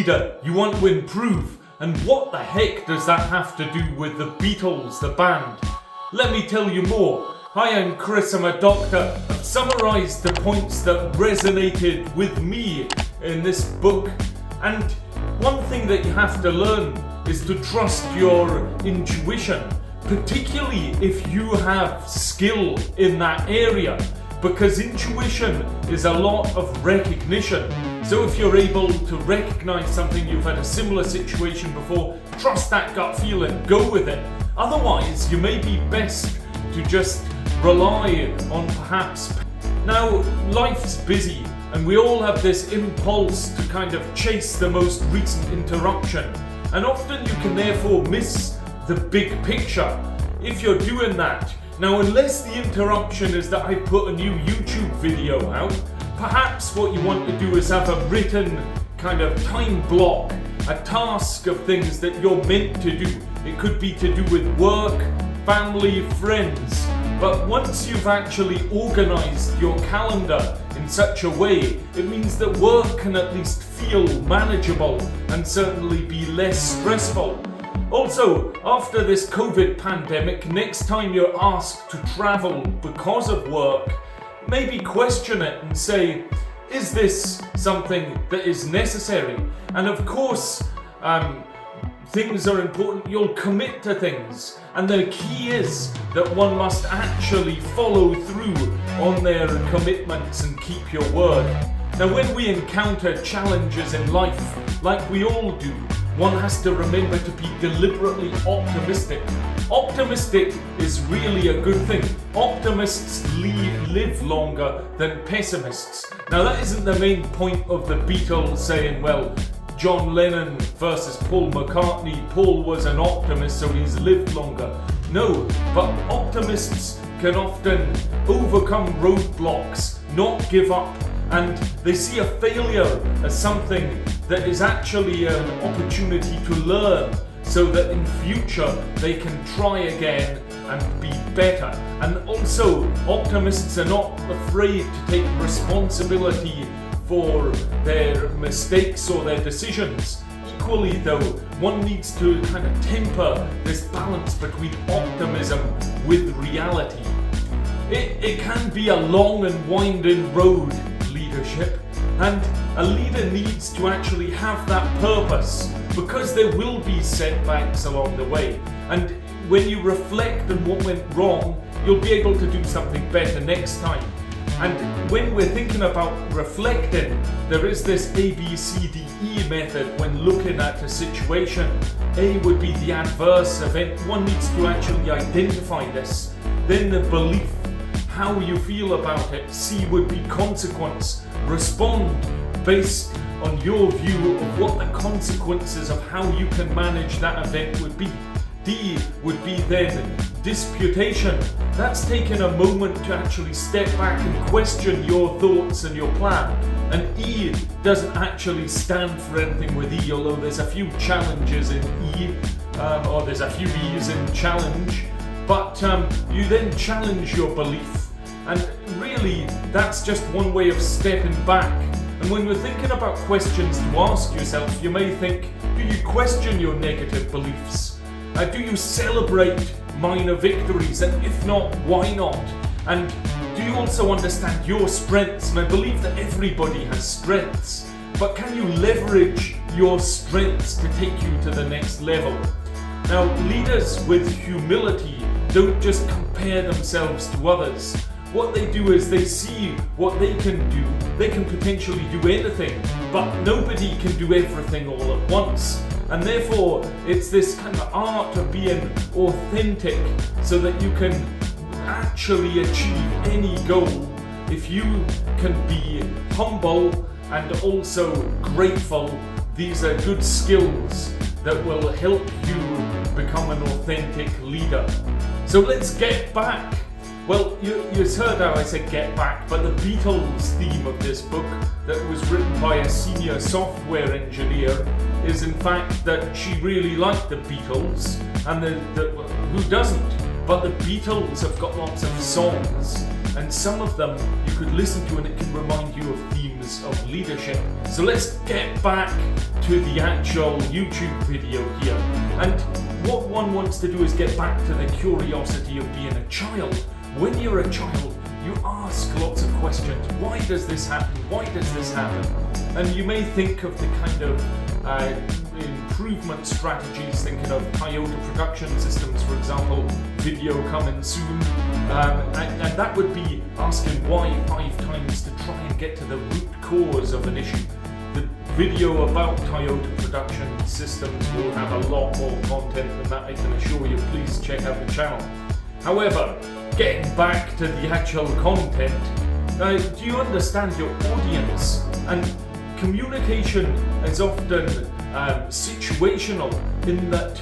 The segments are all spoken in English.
leader, you want to improve. And what the heck does that have to do with the Beatles, the band? Let me tell you more. Hi, I'm Chris, I'm a doctor. I've summarised the points that resonated with me in this book. And one thing that you have to learn is to trust your intuition, particularly if you have skill in that area, because intuition is a lot of recognition. So if you're able to recognise something, you've had a similar situation before, trust that gut feeling, go with it. Otherwise, you may be best to just rely on perhaps. Now, life's busy and we all have this impulse to kind of chase the most recent interruption, and often you can therefore miss the big picture if you're doing that. Now, unless the interruption is that I put a new YouTube video out, perhaps what you want to do is have a written kind of time block, a task of things that you're meant to do. It could be to do with work, family, friends. But once you've actually organised your calendar in such a way, it means that work can at least feel manageable and certainly be less stressful. Also, after this COVID pandemic, next time you're asked to travel because of work, maybe question it and say, is this something that is necessary? And of course, things are important, you'll commit to things. And the key is that one must actually follow through on their commitments and keep your word. Now, when we encounter challenges in life, like we all do, one has to remember to be deliberately optimistic. Optimistic is really a good thing. Optimists live longer than pessimists. Now, that isn't the main point of the Beatles saying, well, John Lennon versus Paul McCartney. Paul was an optimist, so he's lived longer. No, but optimists can often overcome roadblocks, not give up, and they see a failure as something that is actually an opportunity to learn, so that in future they can try again and be better. And also, optimists are not afraid to take responsibility for their mistakes or their decisions. Equally though, one needs to kind of temper this balance between optimism with reality. It can be a long and winding road, leadership, and a leader needs to actually have that purpose, because there will be setbacks along the way. And when you reflect on what went wrong, you'll be able to do something better next time. And when we're thinking about reflecting, there is this ABCDE method when looking at a situation. A would be the adverse event. One needs to actually identify this. Then the belief, how you feel about it. C would be consequence. Respond based on your view of what the consequences of how you can manage that event would be. D would be then disputation. That's taking a moment to actually step back and question your thoughts and your plan. And E doesn't actually stand for anything with E, although there's a few challenges in E, or there's a few E's in challenge. But you then challenge your belief. And really, that's just one way of stepping back. And when we're thinking about questions to ask yourself, you may think, do you question your negative beliefs? Do you celebrate minor victories? And if not, why not? And do you also understand your strengths? And I believe that everybody has strengths, but can you leverage your strengths to take you to the next level? Now, leaders with humility don't just compare themselves to others. What they do is they see what they can do. They can potentially do anything, but nobody can do everything all at once. And therefore, it's this kind of art of being authentic so that you can actually achieve any goal if you can be humble and also grateful. These are good skills that will help you become an authentic leader. So let's get back. Well, you heard how I said get back, but the Beatles theme of this book that was written by a senior software engineer is in fact that she really liked the Beatles, and who doesn't? But the Beatles have got lots of songs, and some of them you could listen to and it can remind you of themes themes of leadership. So let's get back to the actual YouTube video here. And what one wants to do is get back to the curiosity of being a child. When you're a child, you ask lots of questions. Why does this happen? Why does this happen? And you may think of the kind of improvement strategies, thinking of Toyota production systems, for example, video coming soon. And that would be asking why 5 times to try and get to the root cause of an issue. The video about Toyota production systems will have a lot more content than that, I can assure you. Please check out the channel. However, getting back to the actual content, do you understand your audience? And communication is often situational in that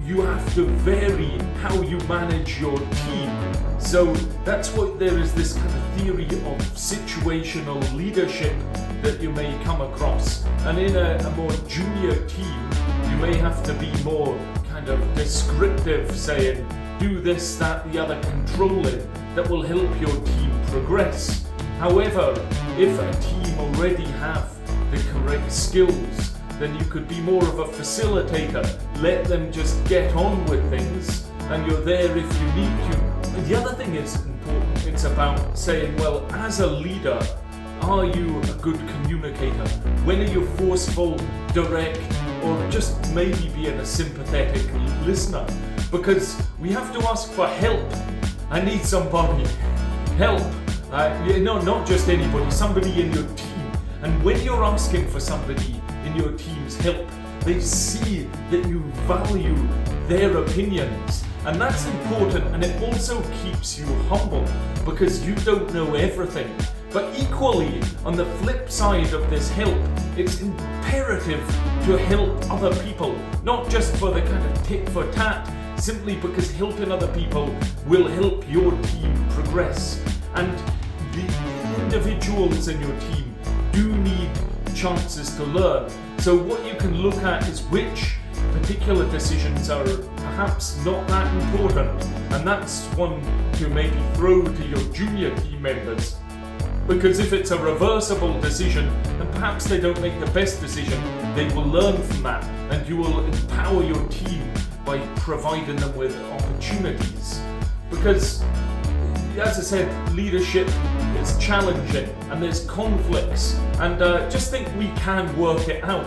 you have to vary how you manage your team. So that's why there is this kind of theory of situational leadership that you may come across. And in a more junior team, you may have to be more kind of descriptive, saying, do this, that, the other, controlling, that will help your team progress. However, if a team already have the correct skills, then you could be more of a facilitator. Let them just get on with things, and you're there if you need to. And the other thing is important. It's about saying, well, as a leader, are you a good communicator? When are you forceful, direct, or just maybe being a sympathetic listener? Because we have to ask for help. I need somebody. Help. Not just anybody, somebody in your team. And when you're asking for somebody in your team's help, they see that you value their opinions. And that's important, and it also keeps you humble because you don't know everything. But equally, on the flip side of this help, it's imperative to help other people, not just for the kind of tit for tat, simply because helping other people will help your team progress. And the individuals in your team do need chances to learn. So what you can look at is which particular decisions are perhaps not that important, and that's one to maybe throw to your junior team members. Because if it's a reversible decision, and perhaps they don't make the best decision, they will learn from that, and you will empower your team by providing them with opportunities. Because, as I said, leadership is challenging, and there's conflicts, and just think we can work it out,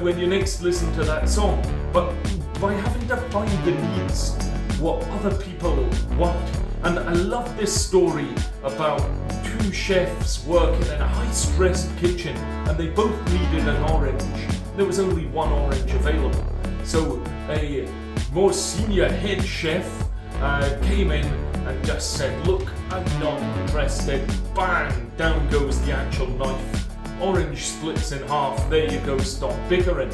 when you next listen to that song. But by having to find the needs, what other people want. And I love this story about 2 chefs working in a high-stress kitchen, and they both needed an orange. There was only one orange available. So a more senior head chef came in and just said, look, I'm not interested. Bang, down goes the actual knife. Orange splits in half. There you go, stop bickering.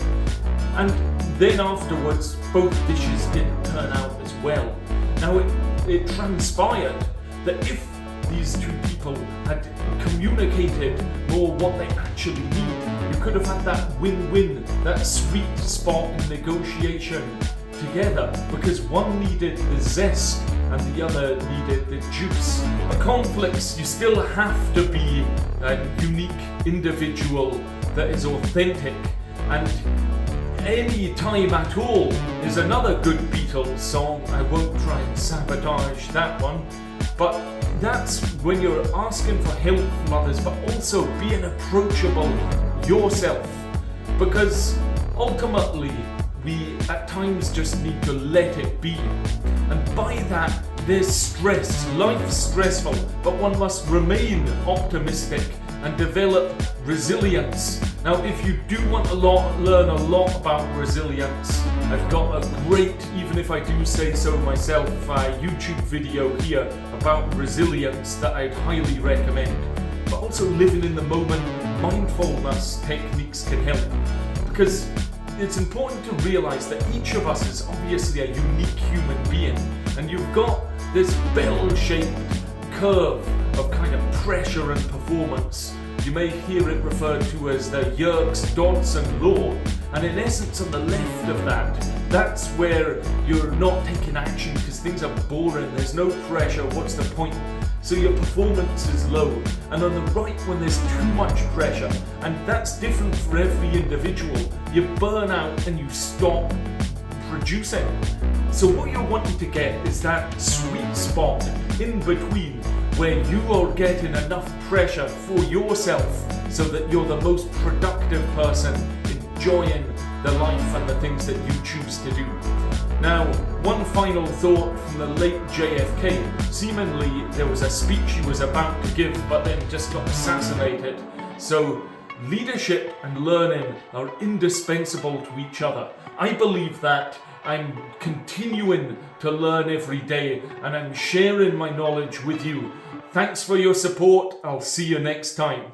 And then afterwards, both dishes didn't turn out as well. Now it transpired that if these 2 people had communicated more what they actually need, you could have had that win-win, that sweet spot in negotiation together, because one needed the zest and the other needed the juice. For conflicts, you still have to be a unique individual that is authentic, and Any Time at All is another good Beatles song. I won't try and sabotage that one, but that's when you're asking for help from others, but also being approachable yourself, because ultimately we at times just need to let it be. And by that, there's stress. Life's stressful, but one must remain optimistic and develop resilience. Now, if you do want to learn a lot about resilience, I've got a great, even if I do say so myself, YouTube video here about resilience that I'd highly recommend. But also living in the moment, mindfulness techniques can help, because it's important to realize that each of us is obviously a unique human being, and you've got this bell-shaped curve of kind of pressure and performance. You may hear it referred to as the Yerkes-Dodson law, and in essence on the left of that, that's where you're not taking action because things are boring, there's no pressure, what's the point? so your performance is low, and on the right when there's too much pressure, and that's different for every individual. You burn out and you stop producing. So what you're wanting to get is that sweet spot in between where you are getting enough pressure for yourself so that you're the most productive person, enjoying the life and the things that you choose to do. Now, one final thought from the late JFK. Seemingly there was a speech he was about to give but then just got assassinated. So leadership and learning are indispensable to each other. I believe that. I'm continuing to learn every day and I'm sharing my knowledge with you. Thanks for your support. I'll see you next time.